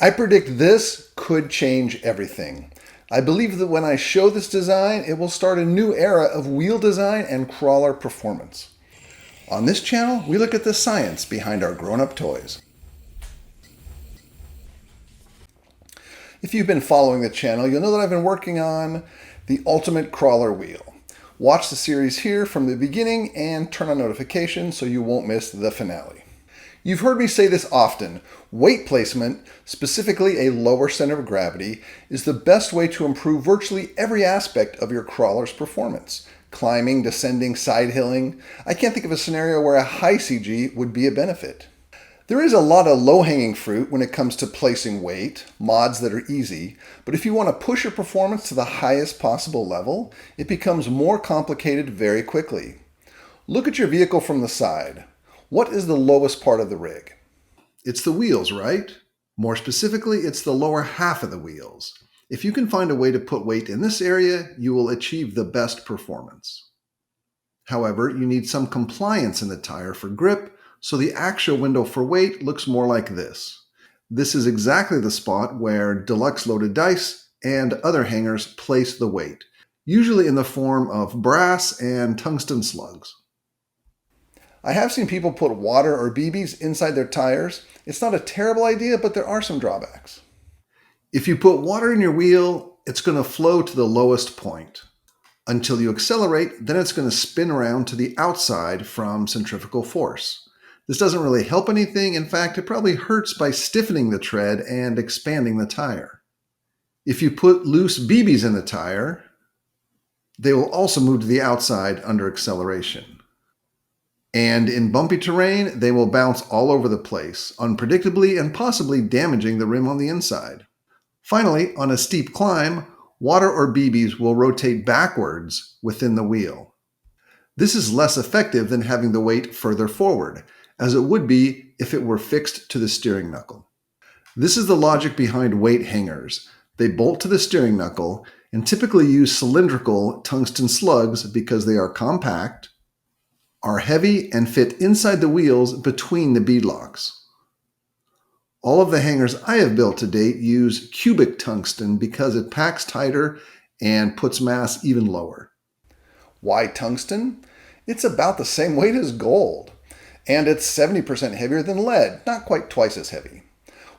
I predict this could change everything. I believe that when I show this design, it will start a new era of wheel design and crawler performance. On this channel, we look at the science behind our grown-up toys. If you've been following the channel, you'll know that I've been working on the ultimate crawler wheel. Watch the series here from the beginning and turn on notifications so you won't miss the finale. You've heard me say this often. Weight placement, specifically a lower center of gravity, is the best way to improve virtually every aspect of your crawler's performance. Climbing, descending, side hilling. I can't think of a scenario where a high CG would be a benefit. There is a lot of low-hanging fruit when it comes to placing weight, mods that are easy, but if you want to push your performance to the highest possible level, it becomes more complicated very quickly. Look at your vehicle from the side. What is the lowest part of the rig? It's the wheels, right? More specifically, it's the lower half of the wheels. If you can find a way to put weight in this area, you will achieve the best performance. However, you need some compliance in the tire for grip, so the actual window for weight looks more like this. This is exactly the spot where deluxe loaded dice and other hangers place the weight, usually in the form of brass and tungsten slugs. I have seen people put water or BBs inside their tires. It's not a terrible idea, but there are some drawbacks. If you put water in your wheel, it's going to flow to the lowest point. Until you accelerate, then it's going to spin around to the outside from centrifugal force. This doesn't really help anything. In fact, it probably hurts by stiffening the tread and expanding the tire. If you put loose BBs in the tire, they will also move to the outside under acceleration. And in bumpy terrain, they will bounce all over the place, unpredictably and possibly damaging the rim on the inside. Finally, on a steep climb, water or BBs will rotate backwards within the wheel. This is less effective than having the weight further forward, as it would be if it were fixed to the steering knuckle. This is the logic behind weight hangers. They bolt to the steering knuckle and typically use cylindrical tungsten slugs because they are compact, are heavy, and fit inside the wheels between the beadlocks. All of the hangers I have built to date use cubic tungsten because it packs tighter and puts mass even lower. Why tungsten? It's about the same weight as gold, and it's 70% heavier than lead, not quite twice as heavy.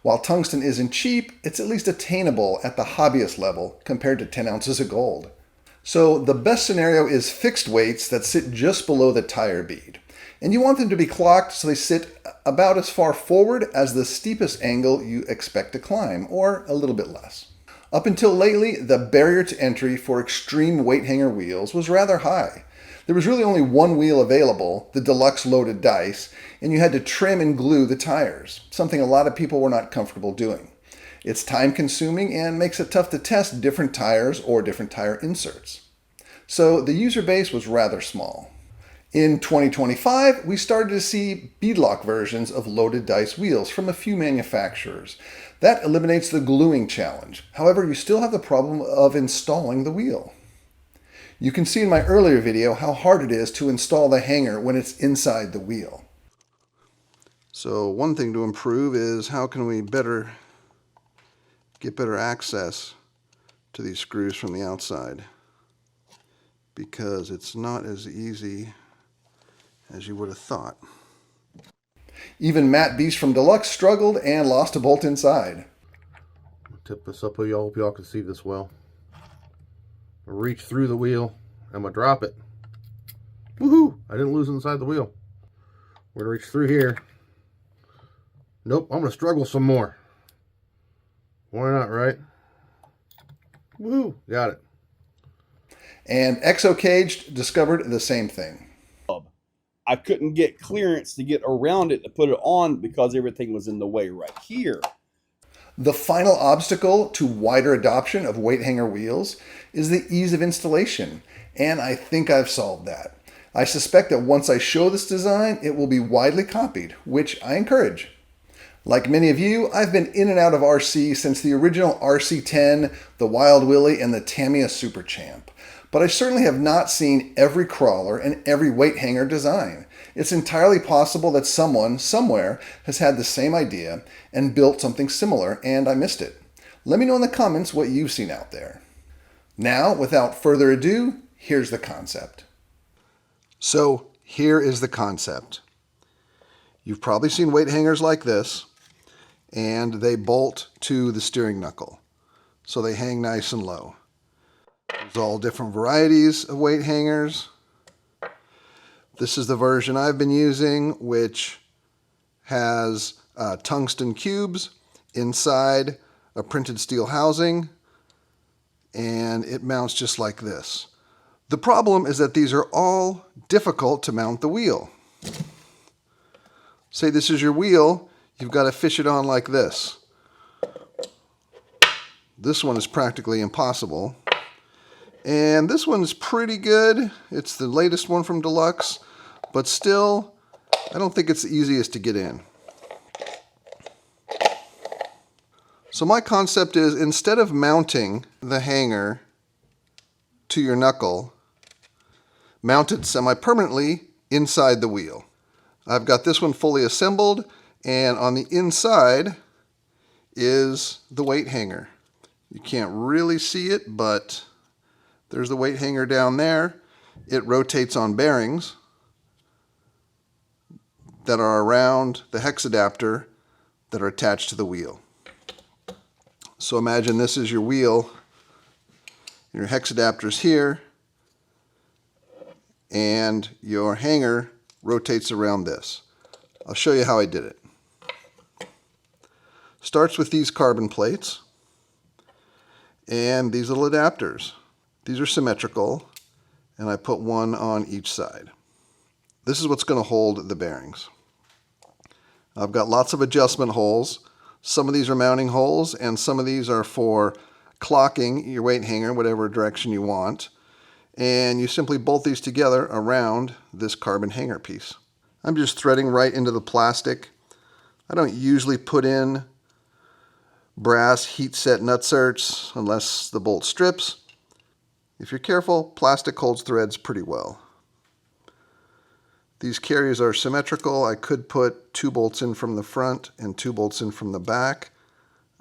While tungsten isn't cheap, it's at least attainable at the hobbyist level compared to 10 ounces of gold. So the best scenario is fixed weights that sit just below the tire bead. And you want them to be clocked so they sit about as far forward as the steepest angle you expect to climb, or a little bit less. Up until lately, the barrier to entry for extreme weight hanger wheels was rather high. There was really only one wheel available, the deluxe loaded dice, and you had to trim and glue the tires, something a lot of people were not comfortable doing. It's time consuming and makes it tough to test different tires or different tire inserts. So the user base was rather small. In 2025, we started to see beadlock versions of loaded dice wheels from a few manufacturers. That eliminates the gluing challenge. However, you still have the problem of installing the wheel. You can see in my earlier video how hard it is to install the hanger when it's inside the wheel. So one thing to improve is how can we get better access to these screws from the outside, because it's not as easy as you would have thought. Even Matt Beast from Deluxe struggled and lost a bolt inside. I'll tip this up so y'all, hope y'all can see this well. I'll reach through the wheel. I'm going to drop it. Woohoo! I didn't lose inside the wheel. We're going to reach through here. Nope, I'm going to struggle some more. Why not, right? Woohoo! Got it. And Exo Cage discovered the same thing. I couldn't get clearance to get around it to put it on because everything was in the way right here. The final obstacle to wider adoption of weight hanger wheels is the ease of installation, and I think I've solved that. I suspect that once I show this design, it will be widely copied, which I encourage. Like many of you, I've been in and out of RC since the original RC10, the Wild Willie, and the Tamiya Super Champ. But I certainly have not seen every crawler and every weight hanger design. It's entirely possible that someone, somewhere, has had the same idea and built something similar, and I missed it. Let me know in the comments what you've seen out there. Now, without further ado, here's the concept. So, here is the concept. You've probably seen weight hangers like this, and they bolt to the steering knuckle, so they hang nice and low. There's all different varieties of weight hangers. This is the version I've been using, which has tungsten cubes inside a printed steel housing, and it mounts just like this. The problem is that these are all difficult to mount the wheel. Say this is your wheel, you've got to fish it on like this. This one is practically impossible. And this one's pretty good. It's the latest one from Deluxe, but still, I don't think it's the easiest to get in. So my concept is, instead of mounting the hanger to your knuckle, mount it semi-permanently inside the wheel. I've got this one fully assembled, and on the inside is the weight hanger. You can't really see it, but there's the weight hanger down there. It rotates on bearings that are around the hex adapter that are attached to the wheel. So imagine this is your wheel, your hex adapter's here, and your hanger rotates around this. I'll show you how I did it. Starts with these carbon plates and these little adapters. These are symmetrical, and I put one on each side. This is what's going to hold the bearings. I've got lots of adjustment holes. Some of these are mounting holes, and some of these are for clocking your weight hanger whatever direction you want. And you simply bolt these together around this carbon hanger piece. I'm just threading right into the plastic. I don't usually put in brass heat set nutserts unless the bolt strips. If you're careful, plastic holds threads pretty well. These carriers are symmetrical. I could put 2 bolts in from the front and 2 bolts in from the back.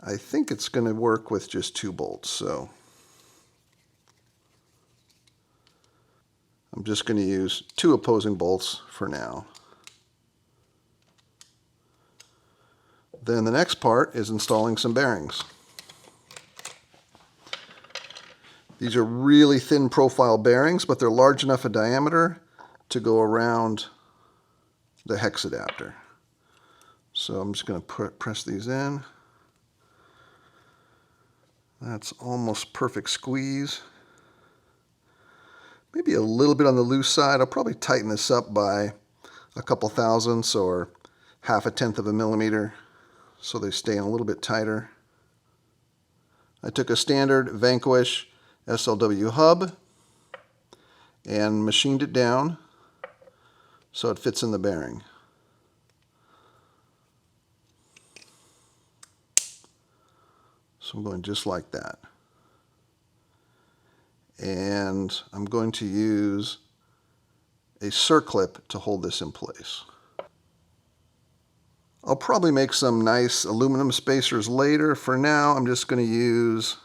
I think it's going to work with just 2 bolts, so I'm just going to use 2 opposing bolts for now. Then the next part is installing some bearings. These are really thin profile bearings, but they're large enough a diameter to go around the hex adapter. So I'm just going to press these in. That's almost perfect squeeze. Maybe a little bit on the loose side. I'll probably tighten this up by a couple thousandths or 1/2 of a millimeter so they stay in a little bit tighter. I took a standard Vanquish SLW hub and machined it down so it fits in the bearing. So I'm going just like that. And I'm going to use a circlip to hold this in place. I'll probably make some nice aluminum spacers later. For now, I'm just going to use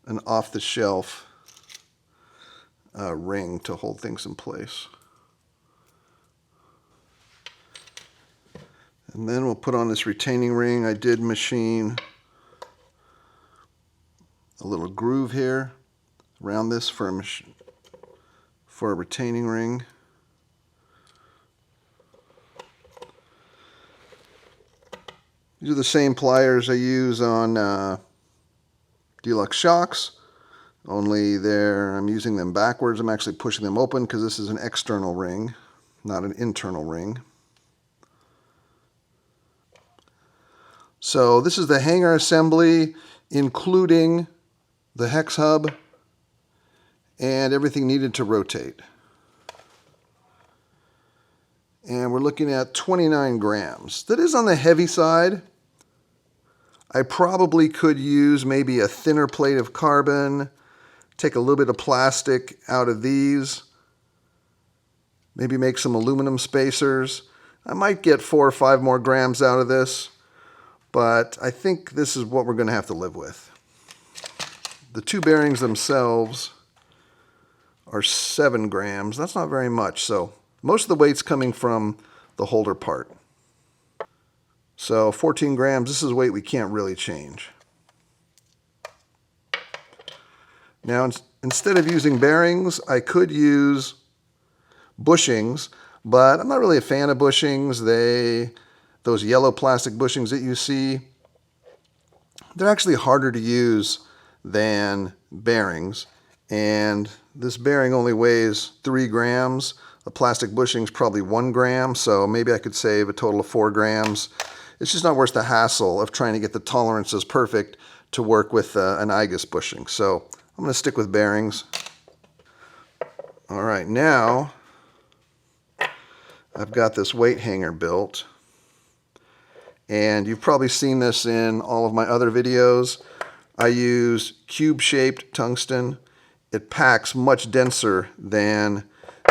an off-the-shelf ring to hold things in place. And then we'll put on this retaining ring. I did machine a little groove here around this for a retaining ring. These are the same pliers I use on Deluxe shocks, only I'm using them backwards. I'm actually pushing them open because this is an external ring, not an internal ring. So this is the hanger assembly, including the hex hub and everything needed to rotate. And we're looking at 29 grams. That is on the heavy side. I probably could use maybe a thinner plate of carbon, take a little bit of plastic out of these, Maybe make some aluminum spacers. I might get 4 or 5 more grams out of this, but I think this is what we're going to have to live with. The 2 bearings themselves are 7 grams. That's not very much, so most of the weight's coming from the holder part. So 14 grams, this is weight we can't really change. Now, instead of using bearings, I could use bushings, but I'm not really a fan of bushings. Those yellow plastic bushings that you see, they're actually harder to use than bearings. And this bearing only weighs 3 grams. A plastic bushing's probably 1 gram, so maybe I could save a total of 4 grams. It's just not worth the hassle of trying to get the tolerances perfect to work with an IGUS bushing. So I'm going to stick with bearings. All right, now I've got this weight hanger built. And you've probably seen this in all of my other videos. I use cube-shaped tungsten. It packs much denser than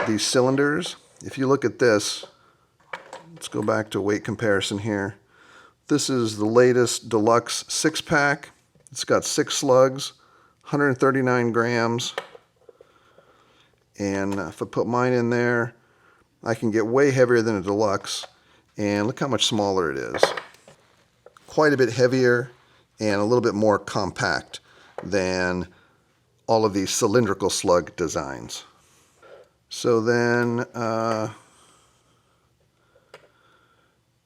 these cylinders. If you look at this, let's go back to weight comparison here. This is the latest deluxe 6-pack. It's got 6 slugs, 139 grams. And if I put mine in there, I can get way heavier than a deluxe. And look how much smaller it is. Quite a bit heavier and a little bit more compact than all of these cylindrical slug designs. So then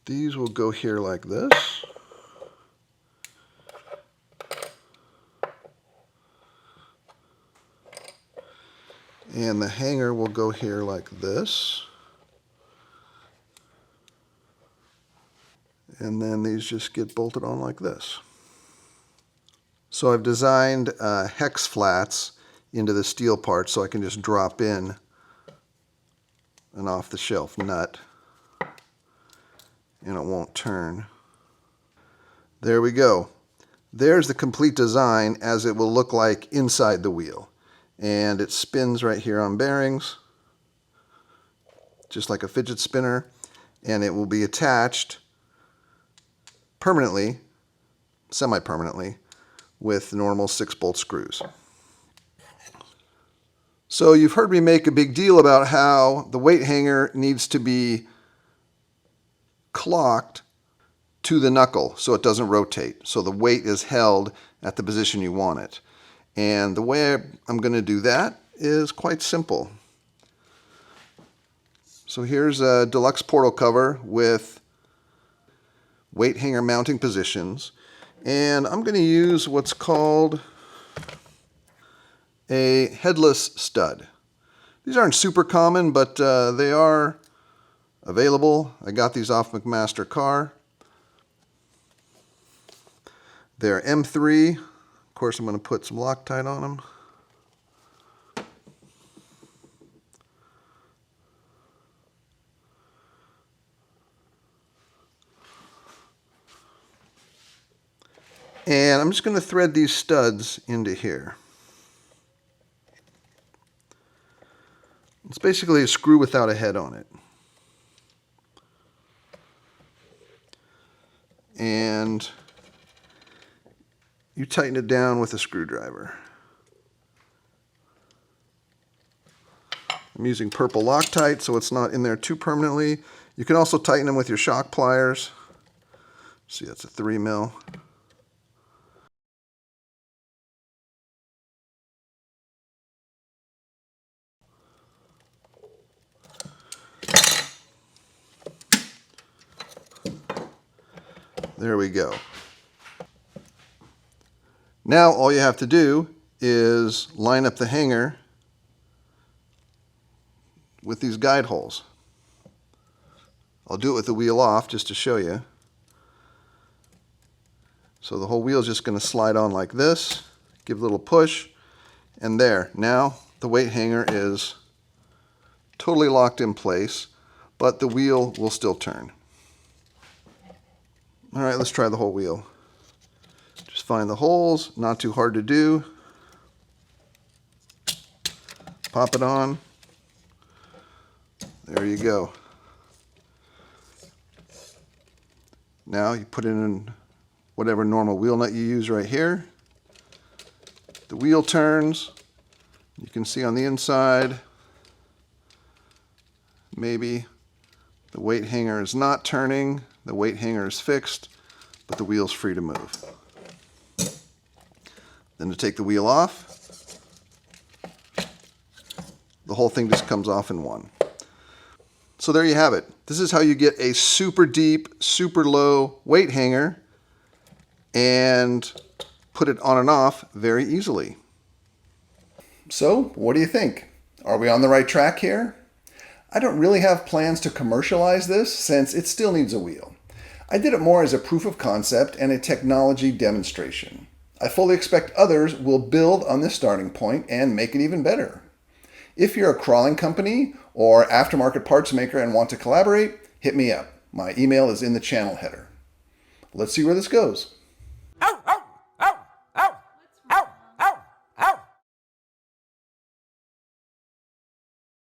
these will go here like this. And the hanger will go here like this. And then these just get bolted on like this. So I've designed hex flats into the steel part so I can just drop in an off-the-shelf nut and it won't turn. There we go. There's the complete design as it will look like inside the wheel. And it spins right here on bearings, just like a fidget spinner, and it will be attached permanently, semi-permanently, with normal 6-bolt screws. So you've heard me make a big deal about how the weight hanger needs to be clocked to the knuckle so it doesn't rotate, so the weight is held at the position you want it. And the way I'm going to do that is quite simple. So here's a deluxe portal cover with weight hanger mounting positions, and I'm going to use what's called a headless stud. These aren't super common, but they are available. I got these off McMaster Car. They're M3. Of course, I'm going to put some Loctite on them. And I'm just going to thread these studs into here. It's basically a screw without a head on it. And you tighten it down with a screwdriver. I'm using purple Loctite so it's not in there too permanently. You can also tighten them with your shock pliers. See, that's a 3 mil. There we go. Now all you have to do is line up the hanger with these guide holes. I'll do it with the wheel off just to show you. So the whole wheel is just going to slide on like this, give a little push, and there. Now the weight hanger is totally locked in place, but the wheel will still turn. All right, let's try the whole wheel. Just find the holes, not too hard to do. Pop it on. There you go. Now you put in whatever normal wheel nut you use right here. The wheel turns. You can see on the inside, maybe the weight hanger is not turning. The weight hanger is fixed, but the wheel's free to move. Then to take the wheel off, the whole thing just comes off in one. So there you have it. This is how you get a super deep, super low weight hanger and put it on and off very easily. So what do you think? Are we on the right track here? I don't really have plans to commercialize this since it still needs a wheel. I did it more as a proof of concept and a technology demonstration. I fully expect others will build on this starting point and make it even better. If you're a crawling company or aftermarket parts maker and want to collaborate, hit me up. My email is in the channel header. Let's see where this goes.